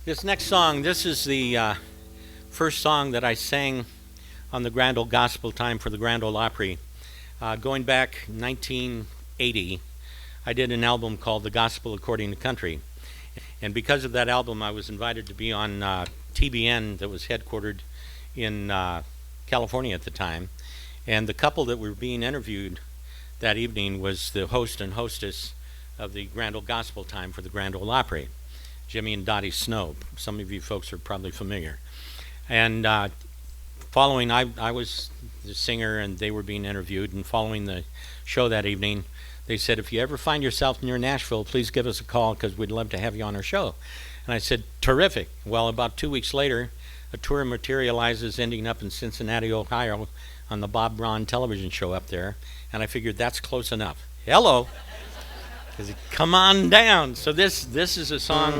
This next song, this is the first song that I sang on the Grand Ole Gospel Time for the Grand Ole Opry. Going back 1980, I did an album called The Gospel According to Country. And because of that album, I was invited to be on TBN that was headquartered in California at the time. And the couple that were being interviewed that evening was the host and hostess of the Grand Ole Gospel Time for the Grand Ole Opry, Jimmy and Dottie Snow. Some of you folks are probably familiar. And following, I was the singer and they were being interviewed, and following the show that evening, they said, if you ever find yourself near Nashville, please give us a call because we'd love to have you on our show. And I said, terrific. Well, about 2 weeks later, a tour materializes ending up in Cincinnati, Ohio on the Bob Braun television show up there. And I figured that's close enough. Hello. Come on down. So this is a song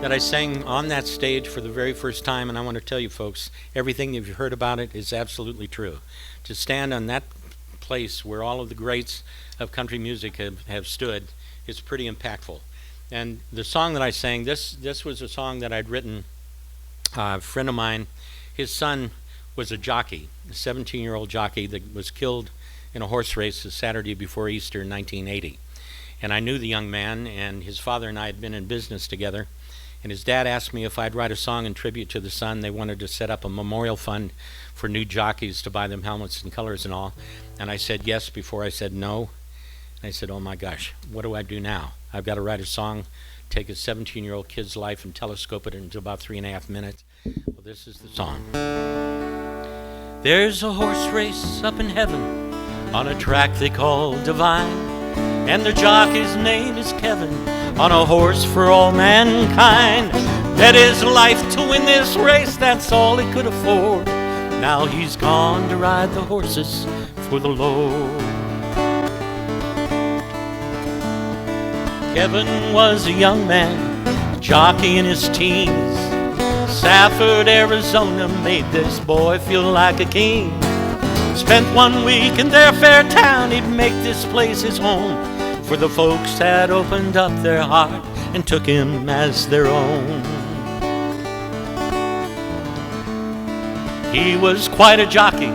that I sang on that stage for the very first time, and I want to tell you folks, everything you've heard about it is absolutely true. To stand on that place where all of the greats of country music have stood is pretty impactful. And the song that I sang, this was a song that I'd written. A friend of mine, his son was a jockey, a 17-year-old jockey that was killed in a horse race the Saturday before Easter in 1980. And I knew the young man, and his father and I had been in business together. And his dad asked me if I'd write a song in tribute to the son. They wanted to set up a memorial fund for new jockeys to buy them helmets and colors and all. And I said yes before I said no. And I said, oh my gosh, what do I do now? I've got to write a song, take a 17-year-old kid's life and telescope it into about 3.5 minutes. Well, this is the song. There's a horse race up in heaven on a track they call Divine. And the jockey's name is Kevin, on a horse for all mankind. Bet his life to win this race, that's all he could afford. Now he's gone to ride the horses for the Lord. Kevin was a young man, jockey in his teens. Safford, Arizona made this boy feel like a king. Spent 1 week in their fair town, he'd make this place his home, for the folks had opened up their heart and took him as their own. He was quite a jockey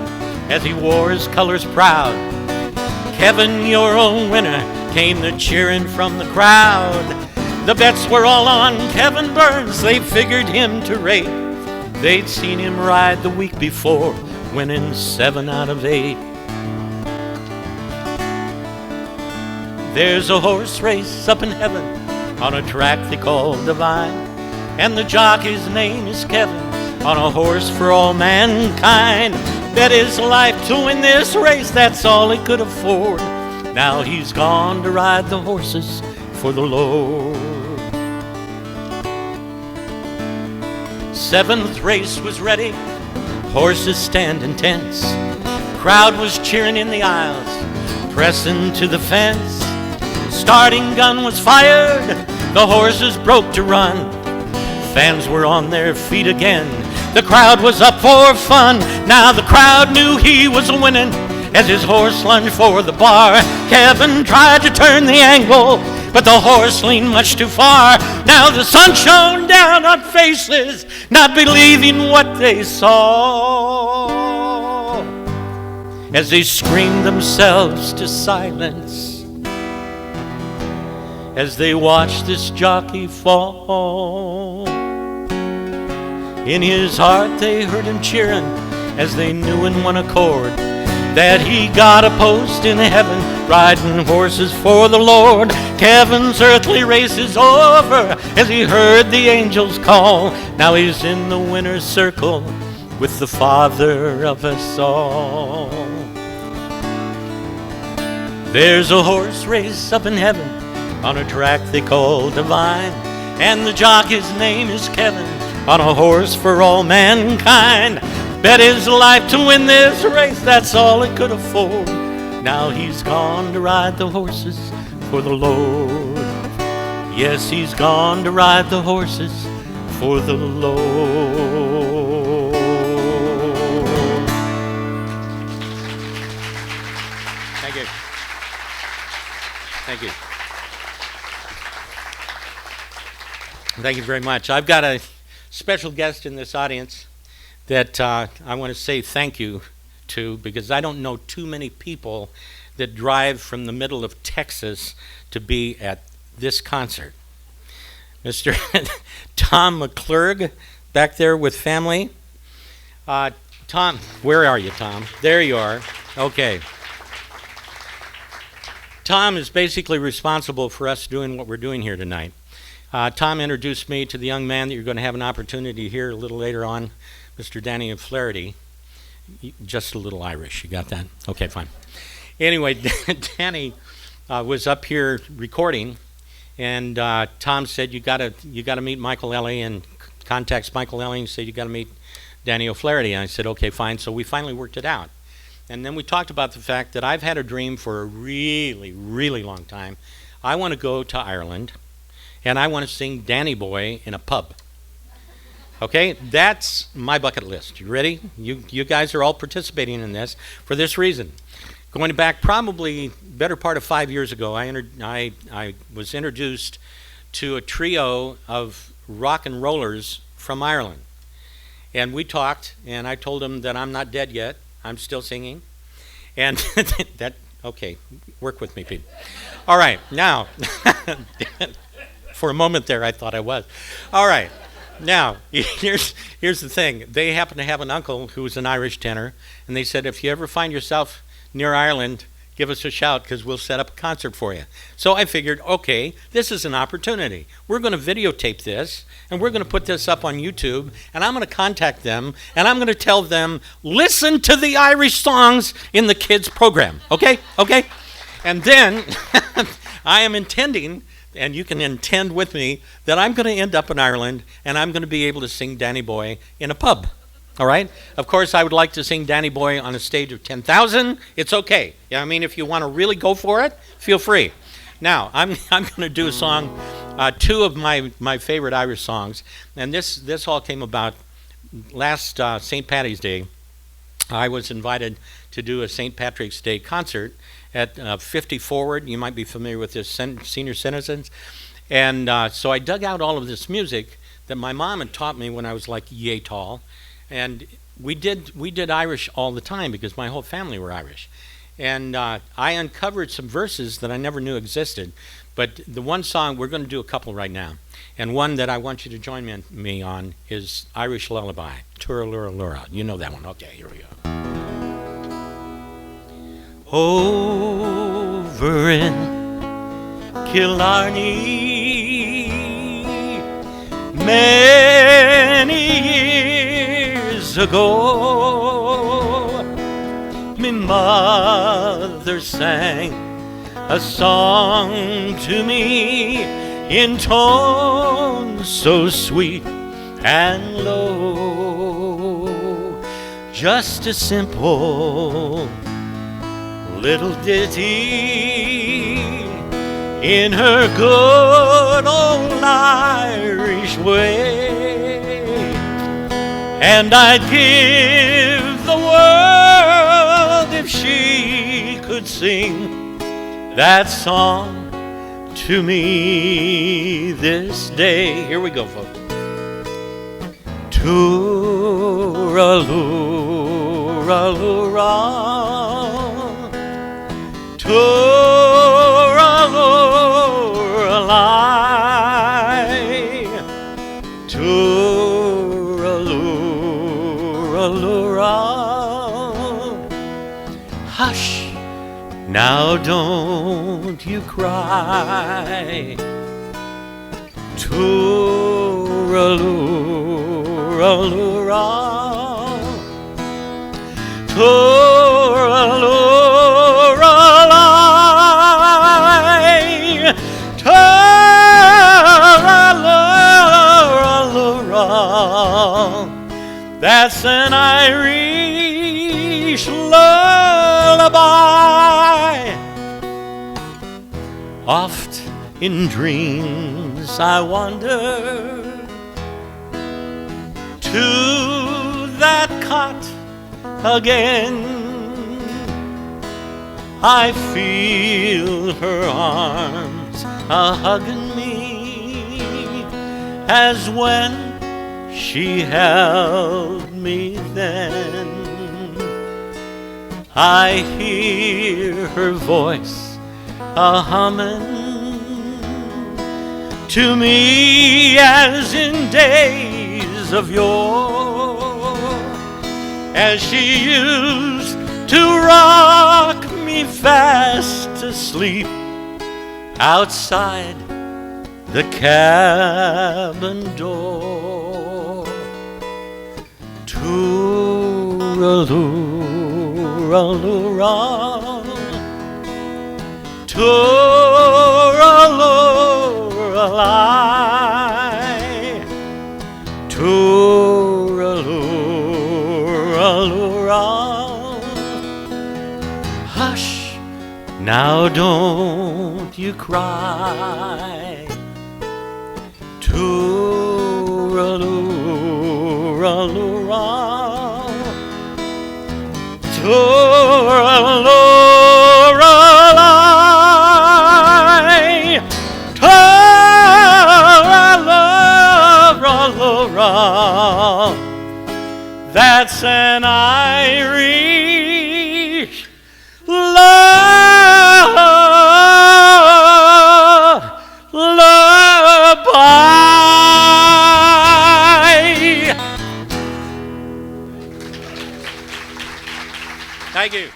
as he wore his colors proud. Kevin, your own winner, came the cheering from the crowd. The bets were all on Kevin Burns, they figured him to rate. They'd seen him ride the week before, winning 7 out of 8. There's a horse race up in heaven on a track they call Divine. And the jockey's name is Kevin, on a horse for all mankind. Bet his life to win this race, that's all he could afford. Now he's gone to ride the horses for the Lord. 7th race was ready, horses standing tense. Crowd was cheering in the aisles, pressing to the fence. Starting gun was fired, the horses broke to run. Fans were on their feet again, the crowd was up for fun. Now the crowd knew he was winning as his horse lunged for the bar. Kevin tried to turn the angle, but the horse leaned much too far. Now the sun shone down on faces, not believing what they saw, as they screamed themselves to silence as they watched this jockey fall. In his heart they heard him cheering as they knew in one accord that he got a post in heaven riding horses for the Lord. Kevin's earthly race is over as he heard the angels call. Now he's in the winner's circle with the Father of us all. There's a horse race up in heaven on a track they call Divine. And the jockey's name is Kevin, on a horse for all mankind. Bet his life to win this race, that's all he could afford. Now he's gone to ride the horses for the Lord. Yes, he's gone to ride the horses for the Lord. Thank you. Thank you. Thank you very much. I've got a special guest in this audience that I want to say thank you to, because I don't know too many people that drive from the middle of Texas to be at this concert. Mr. Tom McClurg, back there with family. Tom, where are you, Tom? There you are. Okay. Tom is basically responsible for us doing what we're doing here tonight. Tom introduced me to the young man that you're going to have an opportunity to hear a little later on, Mr. Danny O'Flaherty. Just a little Irish, you got that? Okay, fine. Anyway, Danny was up here recording, and Tom said you got to meet Michael Elley, and contacts Michael Elley and said you got to meet Danny O'Flaherty. And I said okay, fine. So we finally worked it out, and then we talked about the fact that I've had a dream for a really, really long time. I want to go to Ireland, and I want to sing Danny Boy in a pub. Okay, that's my bucket list. You ready? You guys are all participating in this for this reason. Going back probably better part of 5 years ago, I was introduced to a trio of rock and rollers from Ireland. And we talked, and I told them that I'm not dead yet. I'm still singing. And that, okay, work with me, Pete. All right, now, for a moment there, I thought I was. All right. Now, here's the thing. They happen to have an uncle who was an Irish tenor, and they said, if you ever find yourself near Ireland, give us a shout because we'll set up a concert for you. So I figured, okay, this is an opportunity. We're going to videotape this, and we're going to put this up on YouTube, and I'm going to contact them, and I'm going to tell them, listen to the Irish songs in the kids' program. Okay? Okay? And then I am intending, and you can intend with me, that I'm going to end up in Ireland, and I'm going to be able to sing Danny Boy in a pub. All right? Of course, I would like to sing Danny Boy on a stage of 10,000. It's okay. Yeah, I mean, if you want to really go for it, feel free. Now, I'm going to do a song, two of my favorite Irish songs, and this all came about last St. Patty's Day. I was invited to do a St. Patrick's Day concert at 50 Forward. You might be familiar with this, senior citizens. And so I dug out all of this music that my mom had taught me when I was like yay tall. And we did Irish all the time because my whole family were Irish. And I uncovered some verses that I never knew existed. But the one song, we're going to do a couple right now. And one that I want you to join me on is Irish Lullaby, Tura Lura Lura. You know that one. Okay, here we go. Over in Killarney, many years ago, me mother sang a song to me in tones so sweet and low, just a simple little ditty in her good old Irish way, and I'd give the world if she could sing that song to me this day. Here we go, folks. Toora-lura-lura, Toora-lura-lay, Toora-lura-lura. Hush, now don't you cry. Toora-lura-lura, Toora-lura-lay, Toora-lura-lura. That's an Irish lullaby. Oft in dreams I wander to that cot again. I feel her arms a-hugging me as when she held me then. I hear her voice a-humming to me as in days of yore, as she used to rock me fast to sleep outside the cabin door. Tooraloo-ra-loo-ra, tooraloo-ra-lie, tooraloo-ra-loo-ra. Hush, now don't you cry. Tooraloo-ra-loo-ra, tooraloo-ra-lie, tooraloo-ra-loo-ra. That's an Irish lullaby. Thank you.